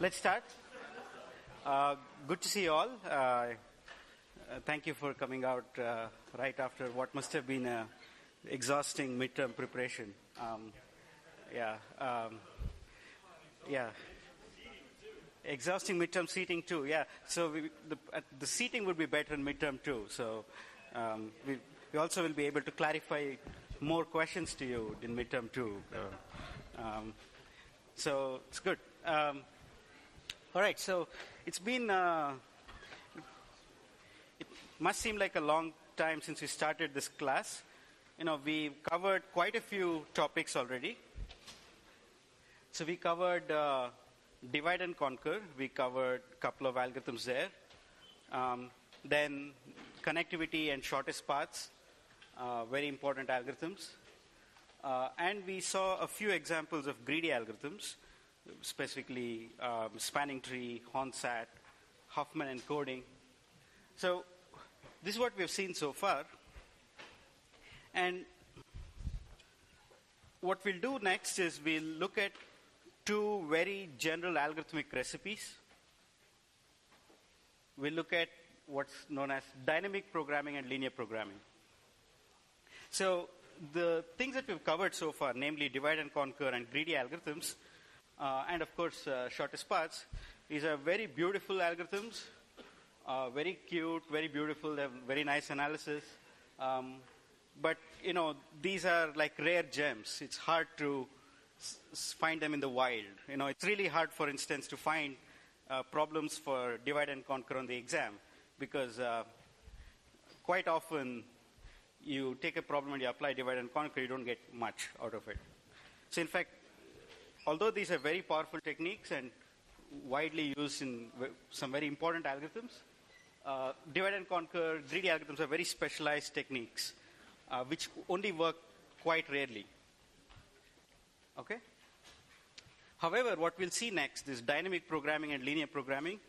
Let's start. Good to see you all. Thank you for coming out right after what must have been an exhausting midterm preparation. Yeah. Exhausting midterm seating too. Yeah. So the seating would be better in midterm too. So we also will be able to clarify more questions to you in midterm too. So it's good. All right. So it's been. It must seem like a long time since we started this class. You know, we've covered quite a few topics already. So we covered divide and conquer. We covered a couple of algorithms there. Then connectivity and shortest paths, very important algorithms. And we saw a few examples of greedy algorithms, specifically spanning tree, Hornsat, Huffman encoding. So this is what we've seen so far. And what we'll do next is we'll look at two very general algorithmic recipes. We'll look at what's known as dynamic programming and linear programming. So the things that we've covered so far, namely divide and conquer and greedy algorithms, and of course shortest paths, these are very beautiful algorithms, very cute, very beautiful, they have very nice analysis. But, you know, these are like rare gems. It's hard to find them in the wild. You know, it's really hard, for instance, to find problems for divide and conquer on the exam because quite often you take a problem and you apply divide and conquer, you don't get much out of it. So in fact, although these are very powerful techniques and widely used in some very important algorithms, divide and conquer, greedy algorithms are very specialized techniques which only work quite rarely. Okay? However, what we'll see next is dynamic programming and linear programming.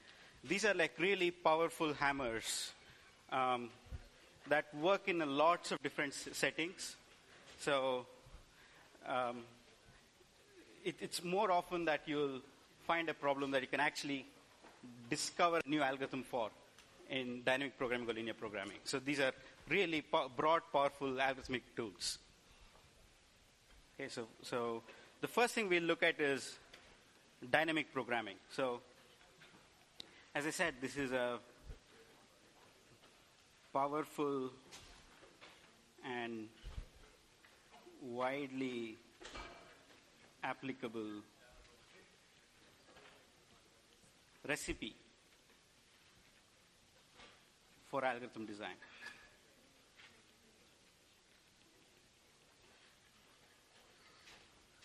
These are like really powerful hammers that work in lots of different settings. So it's more often that you'll find a problem that you can actually discover a new algorithm for in dynamic programming or linear programming. So these are really broad, powerful algorithmic tools. Okay, so the first thing we'll look at is dynamic programming. So as I said, this is a powerful and widely applicable recipe for algorithm design.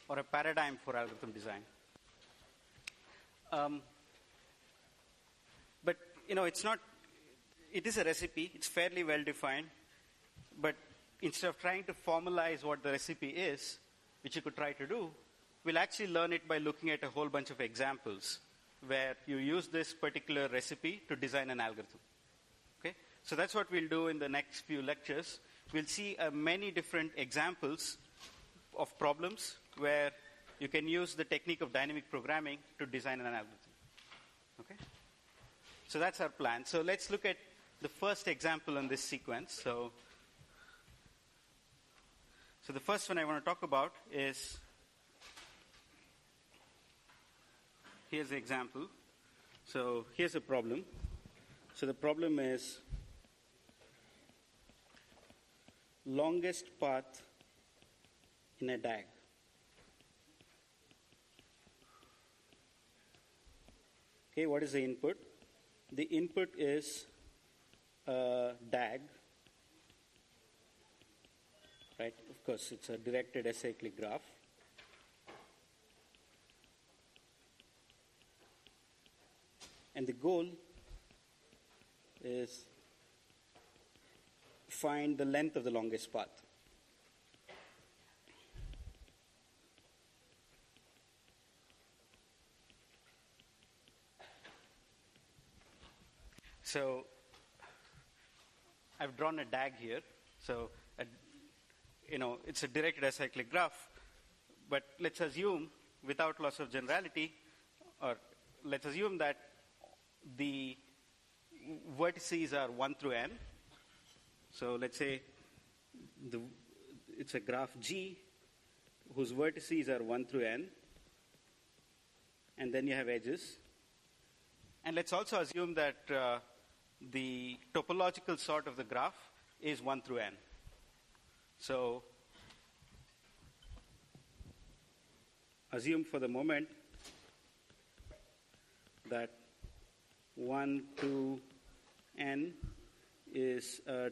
Or a paradigm for algorithm design. But, you know, it is a recipe, it's fairly well defined, but instead of trying to formalize what the recipe is, which you could try to do, we'll actually learn it by looking at a whole bunch of examples where you use this particular recipe to design an algorithm. Okay? So that's what we'll do in the next few lectures. We'll see many different examples of problems where you can use the technique of dynamic programming to design an algorithm. Okay? So that's our plan. So let's look at the first example in this sequence. So the first one I want to talk about is, here's the example. So here's a problem. So the problem is longest path in a DAG. Okay, what is the input? The input is a DAG, right? Of course, it's a directed acyclic graph. And the goal is find the length of the longest path. So I've drawn a DAG here. So, it's a directed acyclic graph. But let's assume, without loss of generality, or let's assume that the vertices are 1 through n. So let's say it's a graph G whose vertices are 1 through n, and then you have edges. And let's also assume that the topological sort of the graph is 1 through n. So assume for the moment that 1 to n is a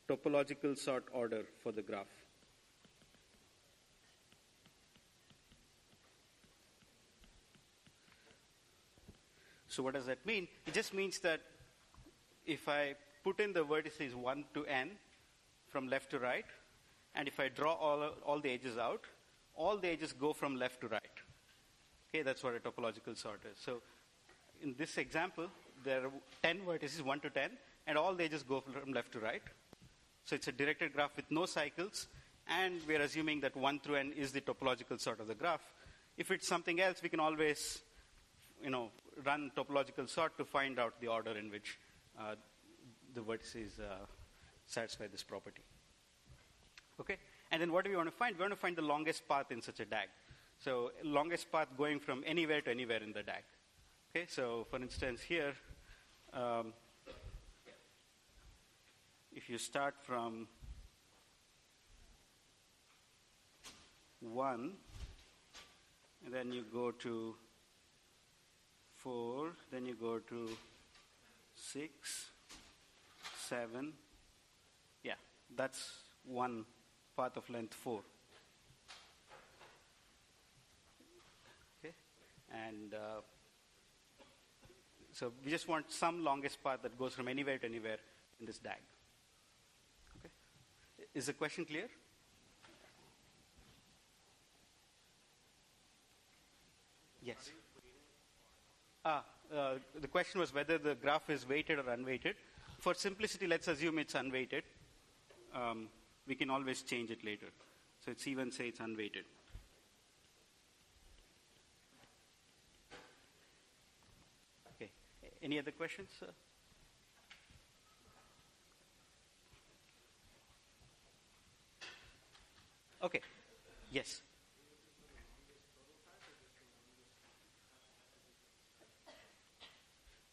topological sort order for the graph. So what does that mean? It just means that if I put in the vertices 1 to n from left to right, and if I draw all the edges out, all the edges go from left to right. Okay, that's what a topological sort is. So in this example, there are 10 vertices, 1 to 10, and all the edges go from left to right. So it's a directed graph with no cycles, and we're assuming that 1 through n is the topological sort of the graph. If it's something else, we can always, run topological sort to find out the order in which the vertices satisfy this property. Okay? And then what do we want to find? We want to find the longest path in such a DAG. So longest path going from anywhere to anywhere in the DAG. Okay? So for instance here, if you start from 1, and then you go to 4, then you go to 6, 7. Yeah, that's one path of length 4. Okay, and so we just want some longest path that goes from anywhere to anywhere in this DAG. Okay, is the question clear? Yes. The question was whether the graph is weighted or unweighted. For simplicity, let's assume it's unweighted. We can always change it later. So it's even say it's unweighted. Okay. Any other questions? Okay. Yes.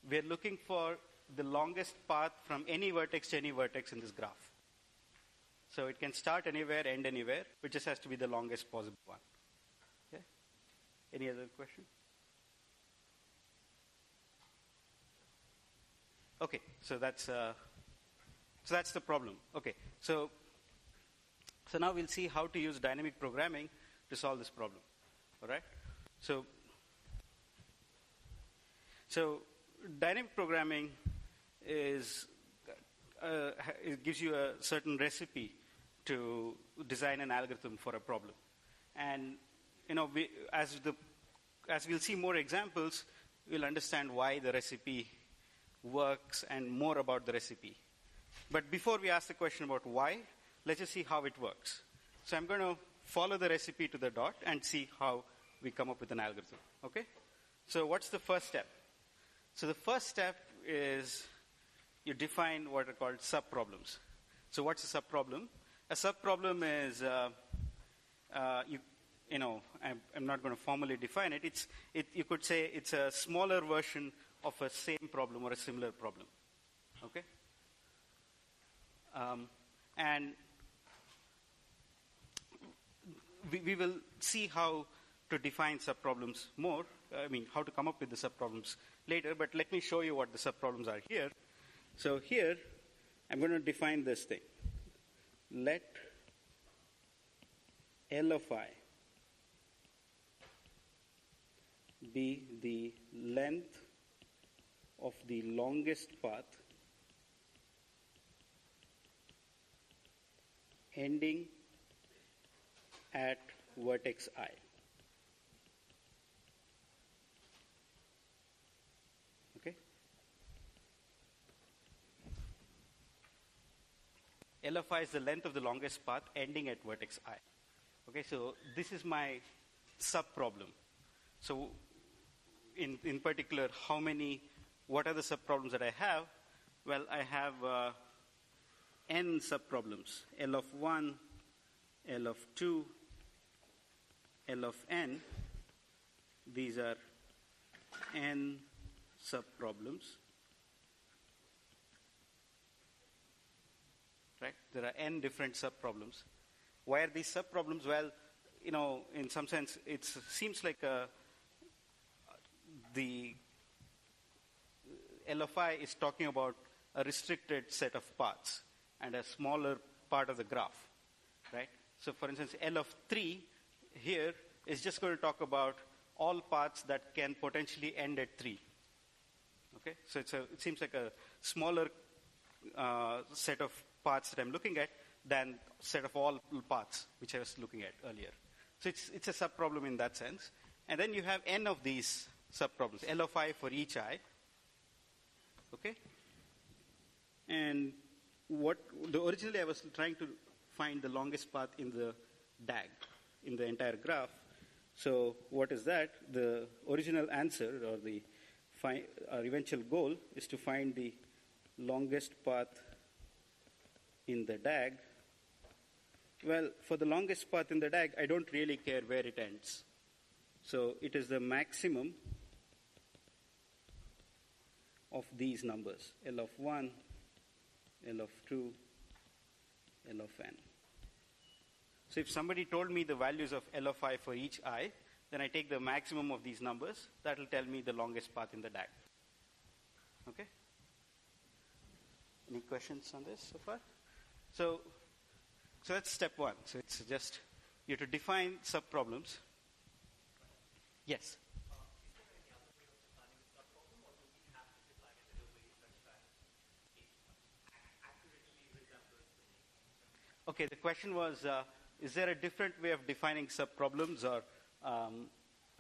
We're looking for the longest path from any vertex to any vertex in this graph. So it can start anywhere, end anywhere, but just has to be the longest possible one. Okay? Any other question? Okay, so that's the problem. Okay, so now we'll see how to use dynamic programming to solve this problem. All right? So dynamic programming it gives you a certain recipe to design an algorithm for a problem. And as we'll see more examples, we'll understand why the recipe works and more about the recipe. But before we ask the question about why, let's just see how it works. So I'm going to follow the recipe to the dot and see how we come up with an algorithm. Okay? So what's the first step? So the first step is you define what are called subproblems. So what's a subproblem? A subproblem is, I'm not going to formally define it. You could say it's a smaller version of a same problem or a similar problem. Okay? And we will see how to define subproblems more. How to come up with the subproblems later, but let me show you what the subproblems are here. So here, I'm going to define this thing. Let L of I be the length of the longest path ending at vertex I. L of I is the length of the longest path ending at vertex I. Okay, so this is my subproblem. So in particular, what are the subproblems that I have? Well, I have n subproblems, L of 1, L of 2, L of n. These are n subproblems. Right? There are n different subproblems. Why are these subproblems? Well, in some sense, it seems like the L of I is talking about a restricted set of paths and a smaller part of the graph, right? So, for instance, L of 3 here is just going to talk about all paths that can potentially end at 3. Okay, so it seems like a smaller set of paths that I'm looking at than set of all paths which I was looking at earlier. So it's a subproblem in that sense. And then you have n of these subproblems, L of I for each I. Okay? And originally I was trying to find the longest path in the DAG, in the entire graph. So what is that? The original answer, or our eventual goal, is to find the longest path in the DAG. Well, for the longest path in the DAG, I don't really care where it ends. So it is the maximum of these numbers, L of 1, L of 2, L of n. So if somebody told me the values of L of I for each I, then I take the maximum of these numbers. That will tell me the longest path in the DAG. Okay? Any questions on this so far? So that's step one. So it's just you have to define subproblems. Yes? Okay, the question was, is there a different way of defining subproblems, or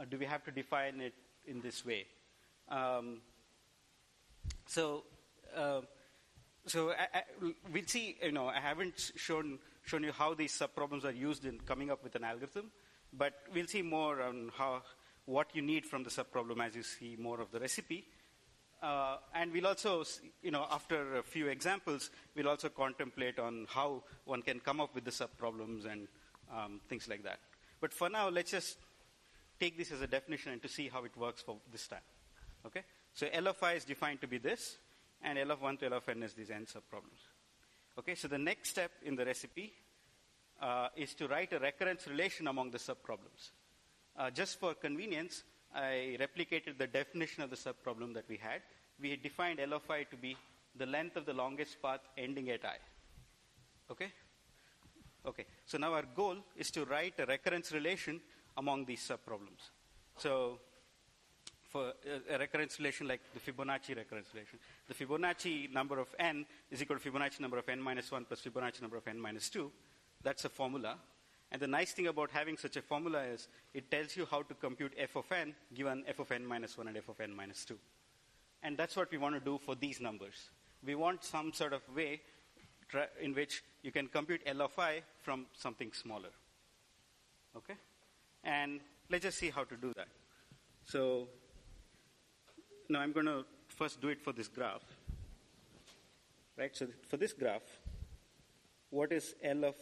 do we have to define it in this way? We'll see. I haven't shown you how these subproblems are used in coming up with an algorithm, but we'll see more on what you need from the subproblem as you see more of the recipe. And we'll also, after a few examples, we'll also contemplate on how one can come up with the subproblems and things like that. But for now, let's just take this as a definition and to see how it works for this time. Okay? So L of I is defined to be this, and L of 1 to L of n is these n subproblems. Okay, so the next step in the recipe is to write a recurrence relation among the subproblems. Just for convenience, I replicated the definition of the subproblem that we had. We had defined L of I to be the length of the longest path ending at I. Okay? Okay, so now our goal is to write a recurrence relation among these subproblems. So for a recurrence relation like the Fibonacci recurrence relation, the Fibonacci number of n is equal to Fibonacci number of n minus 1 plus Fibonacci number of n minus 2. That's a formula. And the nice thing about having such a formula is it tells you how to compute f of n given f of n minus 1 and f of n minus 2. And that's what we want to do for these numbers. We want some sort of way in which you can compute L of I from something smaller. Okay? And let's just see how to do that. So now I'm going to first do it for this graph. Right? So for this graph, what is L of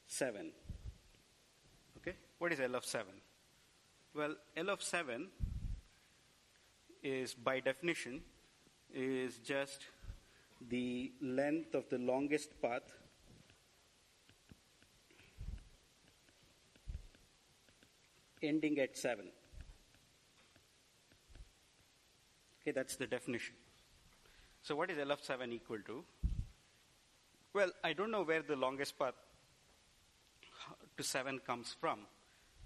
7? Okay? What is L of 7? Well, L of 7 is, by definition, is just the length of the longest path ending at 7. Okay, that's the definition. So what is L of 7 equal to? Well, I don't know where the longest path to 7 comes from,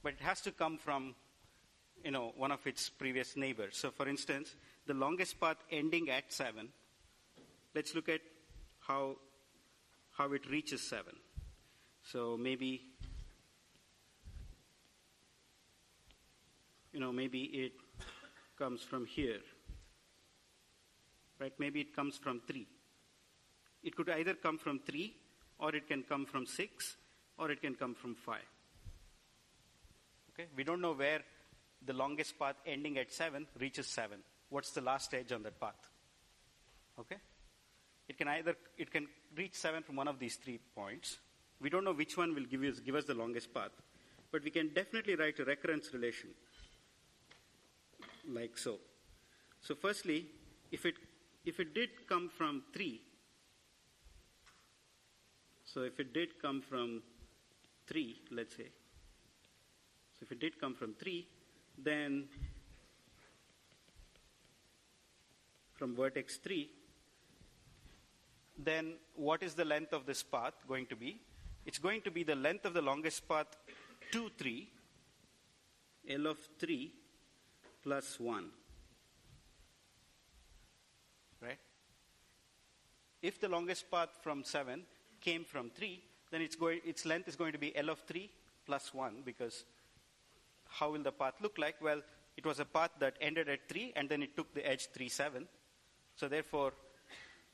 but it has to come from, one of its previous neighbors. So for instance, the longest path ending at 7, let's look at how it reaches 7. So maybe it comes from here. Right? Maybe it comes from 3. It could either come from 3, or it can come from 6, or it can come from 5. Okay? We don't know where the longest path ending at 7 reaches 7. What's the last edge on that path? Okay? It can reach 7 from one of these 3 points. We don't know which one will give us the longest path, but we can definitely write a recurrence relation like so. So firstly, if it did come from 3, so if it did come from 3, let's say, so if it did come from 3, then from vertex 3, then what is the length of this path going to be? It's going to be the length of the longest path to 3, L of 3 plus 1. Right? If the longest path from 7 came from 3, then its length is going to be L of 3 plus 1, because how will the path look like? Well, it was a path that ended at 3, and then it took the edge 3, 7. So therefore,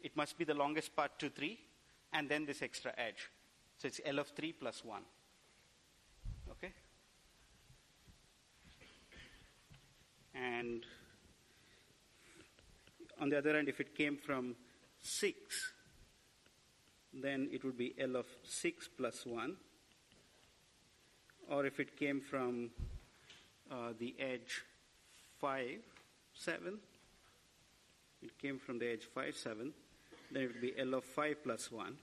it must be the longest path to 3, and then this extra edge. So it's L of 3 plus 1. Okay? And on the other hand, if it came from 6, then it would be L of 6 plus 1. Or if it came from the edge 5, 7, it came from the edge 5, 7, then it would be L of 5 plus 1.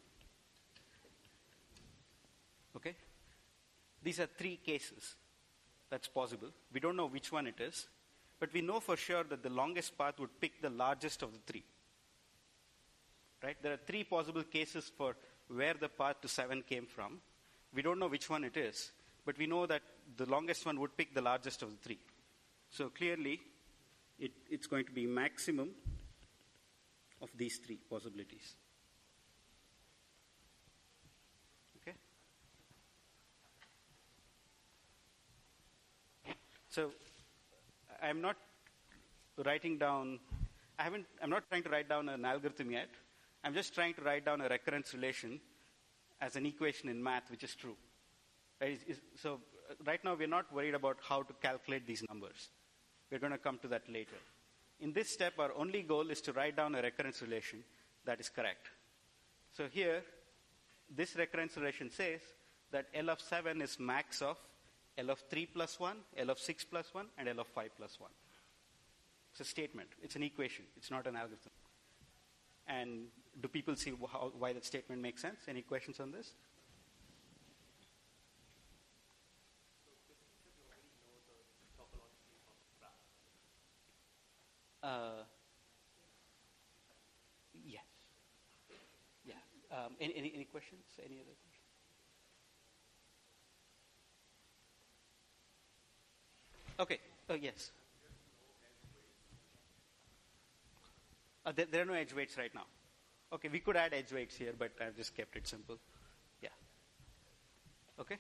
Okay? These are 3 cases that's possible. We don't know which one it is, but we know for sure that the longest path would pick the largest of the 3. Right? There are 3 possible cases for where the path to 7 came from. We don't know which one it is, but we know that the longest one would pick the largest of the 3. So clearly, it's going to be maximum of these 3 possibilities. Okay? So I'm not writing down, I'm not trying to write down an algorithm yet. I'm just trying to write down a recurrence relation as an equation in math, which is true. Right? So right now, we're not worried about how to calculate these numbers. We're going to come to that later. In this step, our only goal is to write down a recurrence relation that is correct. So here, this recurrence relation says that L of 7 is max of L of 3 plus 1, L of 6 plus 1, and L of 5 plus 1. It's a statement. It's an equation. It's not an algorithm. And do people see why that statement makes sense? Any questions on this? Yes. Yeah. Any questions? Any other questions? Okay. Yes. There are no edge weights right now. Okay, we could add edge weights here, but I've just kept it simple. Yeah. Okay.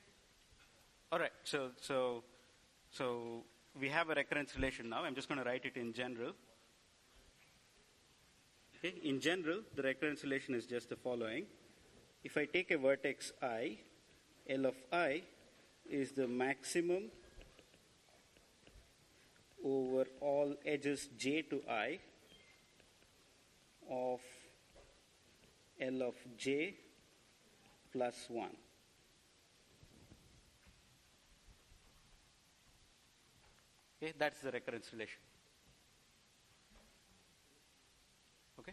All right. So we have a recurrence relation now. I'm just going to write it in general. Okay. In general, the recurrence relation is just the following. If I take a vertex I, L of I is the maximum over all edges j to I of L of j plus 1. Okay, that's the recurrence relation. Okay?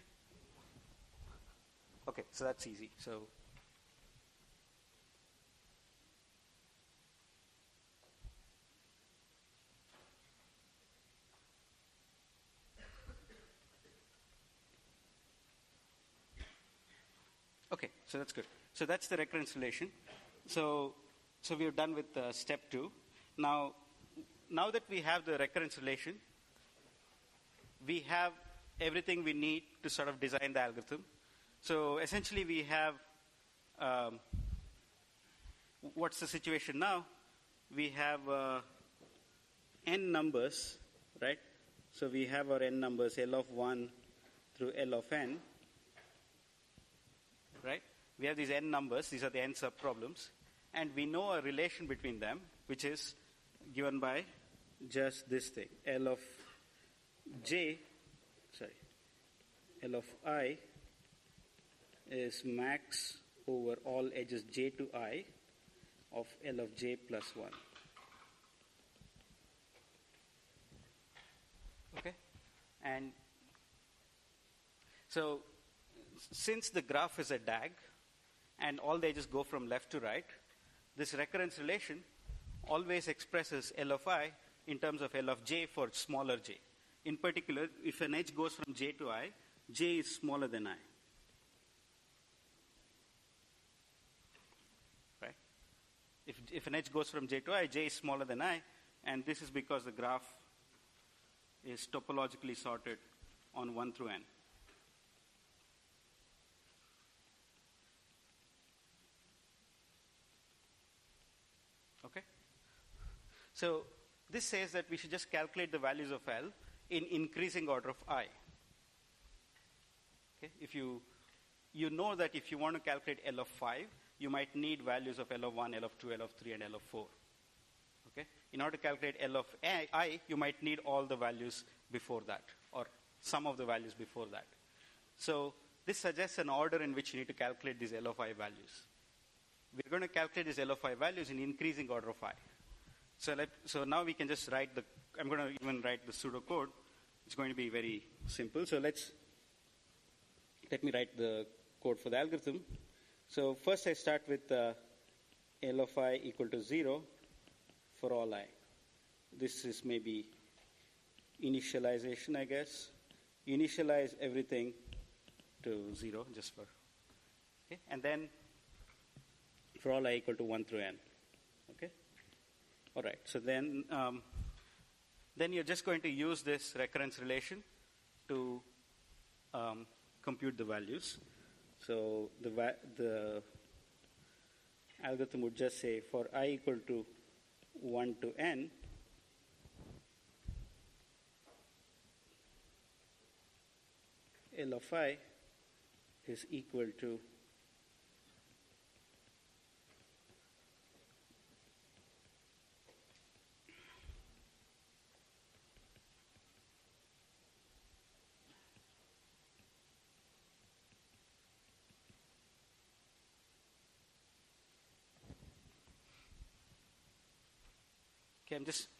Okay, so that's easy. So okay, so that's good. So that's the recurrence relation. So we're done with step 2. Now that we have the recurrence relation, we have everything we need to sort of design the algorithm. So essentially we have, what's the situation now? We have n numbers, right? So we have our n numbers, L of 1 through L of n, right? We have these n numbers. These are the n subproblems. And we know a relation between them, which is given by just this thing, L of I is max over all edges j to I of L of j plus 1. Okay? And so since the graph is a DAG and all the edges go from left to right, this recurrence relation always expresses L of I in terms of L of j for smaller j. In particular, if an edge goes from j to I, j is smaller than I. Right? If an edge goes from j to I, j is smaller than I, and this is because the graph is topologically sorted on 1 through n. Okay? So this says that we should just calculate the values of L in increasing order of I. Okay? If you know that if you want to calculate L of 5, you might need values of L of 1, L of 2, L of 3, and L of 4. Okay? In order to calculate L of I, you might need all the values before that, or some of the values before that. So this suggests an order in which you need to calculate these L of I values. We're going to calculate these L of I values in increasing order of I. So now we can just write I'm going to even write the pseudocode. It's going to be very simple. So let me write the code for the algorithm. So first I start with L of I equal to 0 for all I. This is maybe initialization, I guess. Initialize everything to 0 just for, okay? And then for all I equal to 1 through n, okay? All right, so then you're just going to use this recurrence relation to compute the values. So the algorithm would just say for I equal to 1 to n, L of I is equal to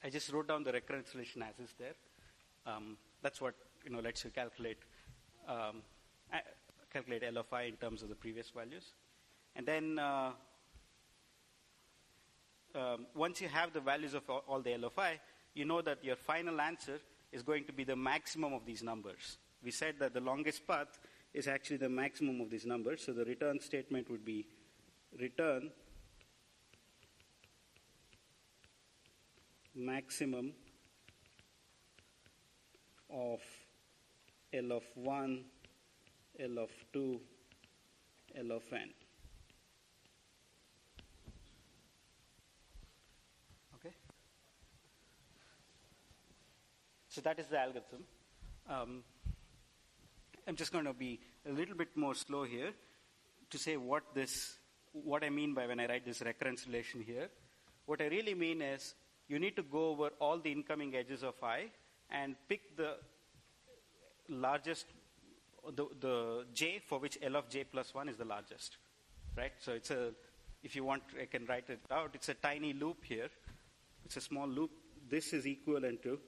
I just wrote down the recurrence relation as is there. That's what lets you calculate L of I in terms of the previous values. And then once you have the values of all the L of I, you know that your final answer is going to be the maximum of these numbers. We said that the longest path is actually the maximum of these numbers. So the return statement would be return maximum of L of 1, L of 2, L of n. Okay? So that is the algorithm. I'm just going to be a little bit more slow here to say what I mean by when I write this recurrence relation here. What I really mean is you need to go over all the incoming edges of I and pick the largest, the j for which L of j plus 1 is the largest, right? So if you want, I can write it out. It's a tiny loop here. It's a small loop. This is equivalent to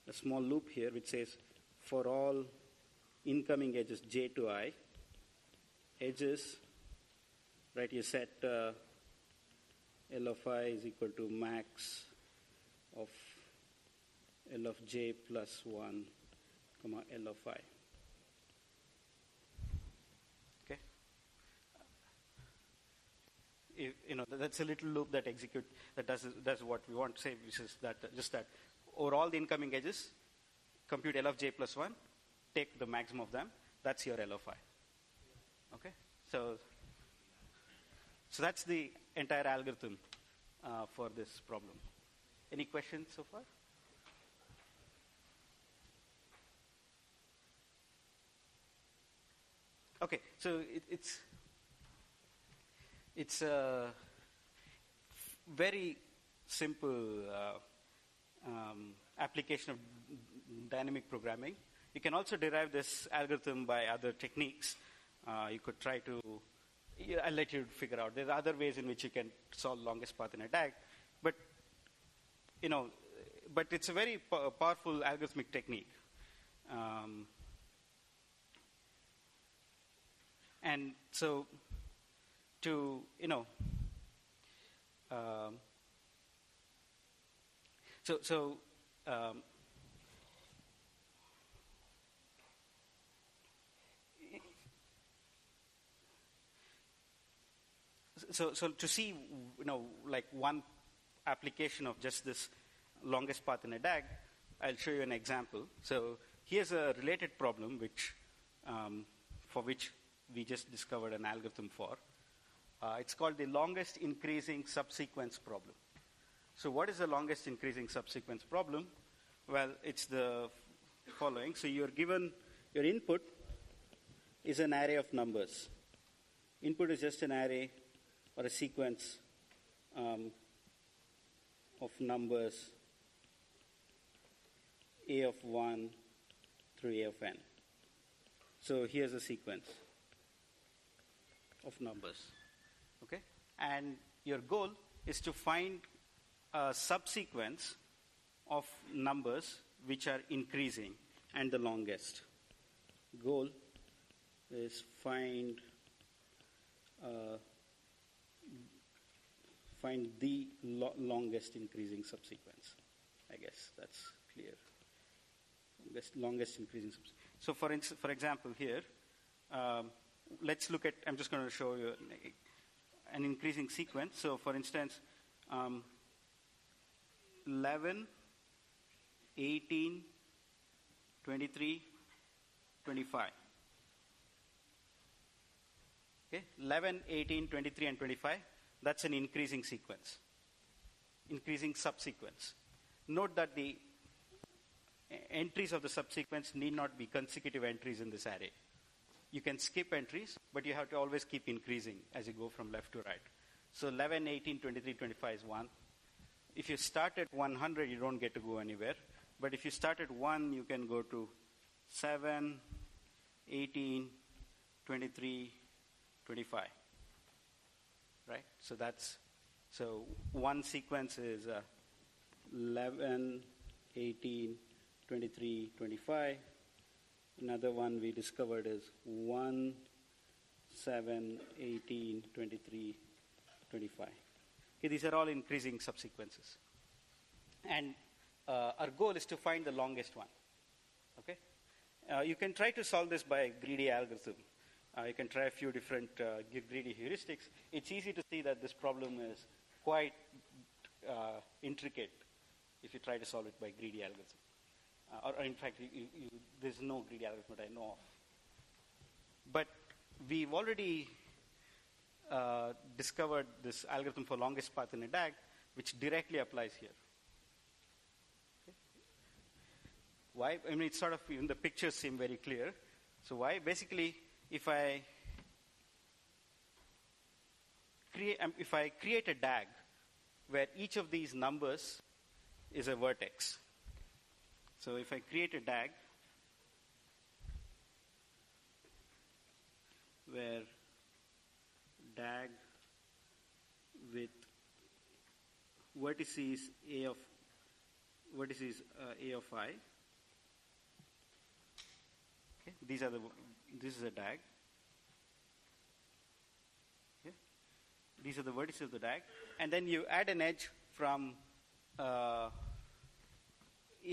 a small loop here which says for all incoming edges j to I, edges, right, you set L of I is equal to max of L of j plus 1, comma L of I. Okay? That's a little loop that executes, that does what we want to say, which is that just that over all the incoming edges, compute L of j plus 1, take the maximum of them, that's your L of I. Okay? So that's the entire algorithm for this problem. Any questions so far? Okay, so it's a very simple application of dynamic programming. You can also derive this algorithm by other techniques. You could try to, I'll let you figure out. There are other ways in which you can solve longest path in a DAG, but but it's a very powerful algorithmic technique. And so, to So to see, like one application of just this longest path in a DAG, I'll show you an example. So here's a related problem for which we just discovered an algorithm for. It's called the longest increasing subsequence problem. So what is the longest increasing subsequence problem? Well, it's the following. So you're given, your input is an array of numbers. Input is just an array or a sequence of numbers a of 1 through a of n. So here's a sequence of numbers, okay? And your goal is to find a subsequence of numbers which are increasing and the longest. Goal is find the longest increasing subsequence. I guess that's clear. Longest increasing subsequence. So for example here, let's look at, I'm just going to show you an increasing sequence. So for instance, 11, 18, 23, 25. Okay, 11, 18, 23, and 25. That's an increasing sequence, increasing subsequence. Note that the entries of the subsequence need not be consecutive entries in this array. You can skip entries, but you have to always keep increasing as you go from left to right. So 11, 18, 23, 25 is 1. If you start at 100, you don't get to go anywhere. But if you start at 1, you can go to 7, 18, 23, 25. Right? So one sequence is 11, 18, 23, 25. Another one we discovered is 1, 7, 18, 23, 25. Okay, these are all increasing subsequences. And our goal is to find the longest one. Okay? You can try to solve this by a greedy algorithm. You can try a few different greedy heuristics. It's easy to see that this problem is quite intricate if you try to solve it by greedy algorithm. Or in fact, there's no greedy algorithm that I know of. But we've already discovered this algorithm for longest path in a DAG, which directly applies here. Okay. Why? I mean, it's sort of, even the pictures seem very clear. So why? Basically, if I create a DAG where each of these numbers is a vertex. So if I create a DAG where DAG with vertices a of I. Okay, this is a DAG. Okay. These are the vertices of the DAG, and then you add an edge from a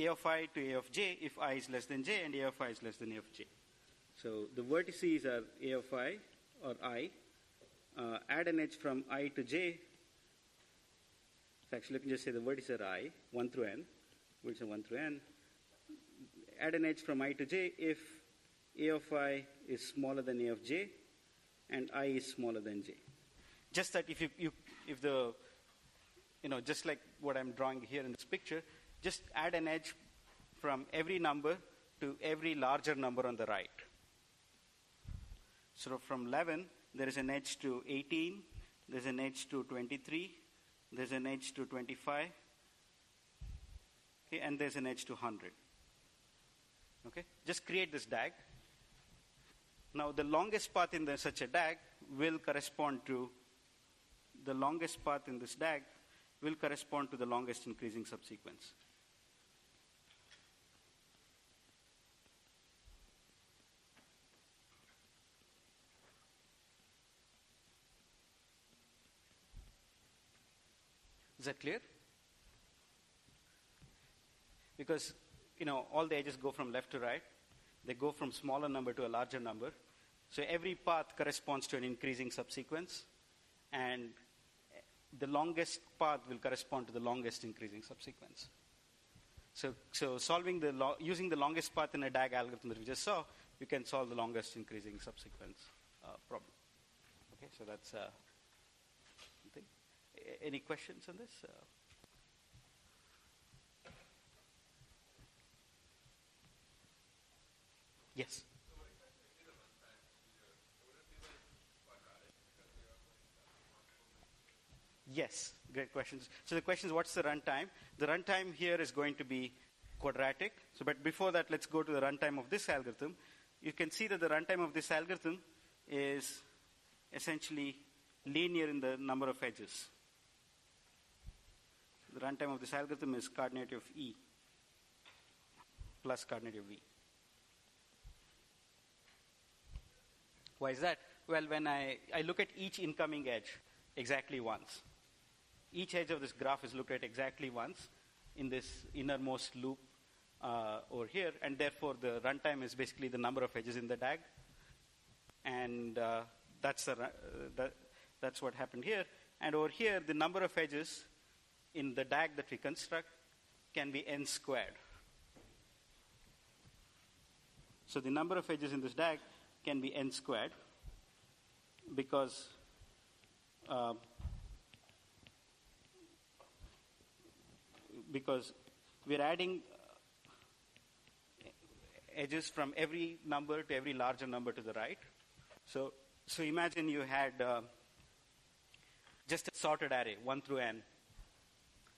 of I to a of j if I is less than j and a of I is less than a of j. So the vertices are a of I or I. Add an edge from I to j. So actually, let me just say the vertices are I, 1 through n, vertices are 1 through n. Add an edge from I to j if a of I is smaller than a of j and I is smaller than j. Just that if the just like what I'm drawing here in this picture, just add an edge from every number to every larger number on the right. So from 11, there is an edge to 18, there's an edge to 23, there's an edge to 25, okay, and there's an edge to 100. Okay, just create this DAG. Now the longest path in such a DAG will correspond to the longest path in this DAG will correspond to the longest increasing subsequence. Is that clear? Because, all the edges go from left to right. They go from smaller number to a larger number. So every path corresponds to an increasing subsequence. And the longest path will correspond to the longest increasing subsequence. So using the longest path in a DAG algorithm that we just saw, you can solve the longest increasing subsequence problem. Okay, so that's thing. Any questions on this? Yes. Yes, great questions. So the question is, what's the runtime? The runtime here is going to be quadratic. So, but before that, let's go to the runtime of this algorithm. You can see that the runtime of this algorithm is essentially linear in the number of edges. The runtime of this algorithm is coordinate of E plus coordinate of V. Why is that? Well, when I look at each incoming edge exactly once. Each edge of this graph is looked at exactly once in this innermost loop over here, and therefore the runtime is basically the number of edges in the DAG. And that's what happened here. And over here, the number of edges in the DAG that we construct can be n squared. So the number of edges in this DAG can be n squared because we're adding edges from every number to every larger number to the right. So imagine you had just a sorted array, 1 through n.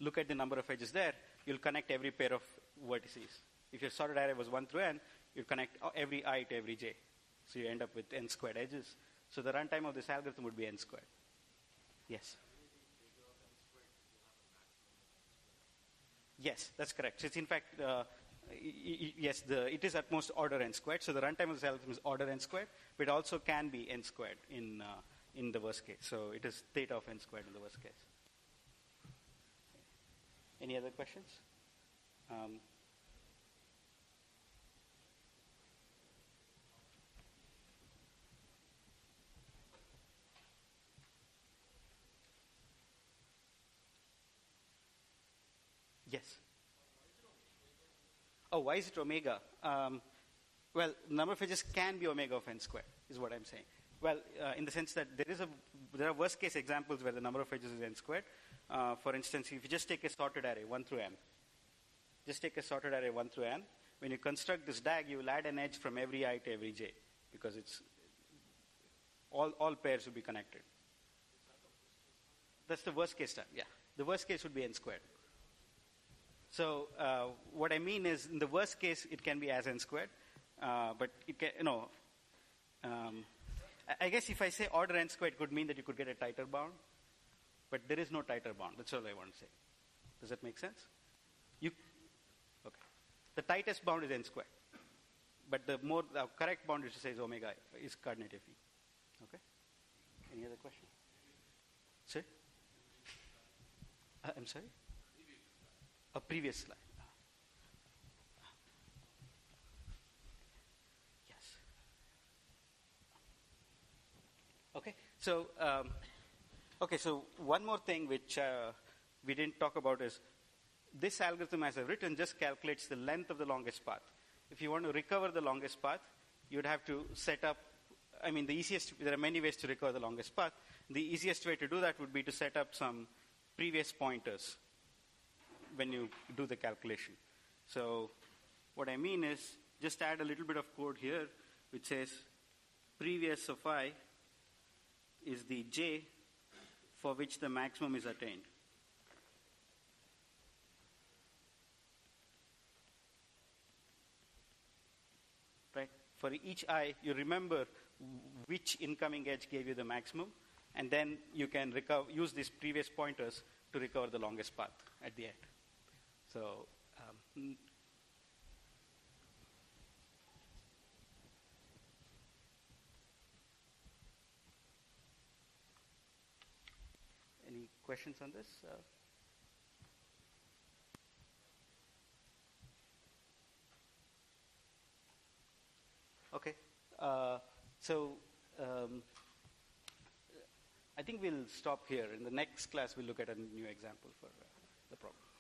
Look at the number of edges there. You'll connect every pair of vertices. If your sorted array was 1 through n, you'll connect every I to every j. So you end up with n squared edges. So the runtime of this algorithm would be n squared. Yes? Yes, that's correct. So it's in fact, yes, it is at most order n squared. So the runtime of this algorithm is order n squared, but it also can be n squared in the worst case. So it is theta of n squared in the worst case. Any other questions? Yes. Oh, why is it omega? Well, number of edges can be omega of n squared, is what I'm saying. Well, in the sense that there are worst case examples where the number of edges is n squared. For instance, if you just take a sorted array 1 through n, just take a sorted array 1 through n. When you construct this DAG, you will add an edge from every I to every j because it's all pairs will be connected. That's the worst case time. Yeah, the worst case would be n squared. So what I mean is, in the worst case, it can be as n squared, but it can, I guess if I say order n squared, it could mean that you could get a tighter bound, but there is no tighter bound. That's all I want to say. Does that make sense? Okay. The tightest bound is n squared, but the correct bound is to say is omega is coordinate of E. Okay. Any other question? Sir? I'm sorry. A previous slide. Yes. Okay. So, so one more thing which we didn't talk about is this algorithm, as I've written, just calculates the length of the longest path. If you want to recover the longest path, you'd have to set up. There are many ways to recover the longest path. The easiest way to do that would be to set up some previous pointers when you do the calculation. So what I mean is just add a little bit of code here which says previous of I is the j for which the maximum is attained. right? For each I, you remember which incoming edge gave you the maximum, and then you can use these previous pointers to recover the longest path at the end. So any questions on this? Okay. I think we'll stop here. In the next class, we'll look at a new example for the problem.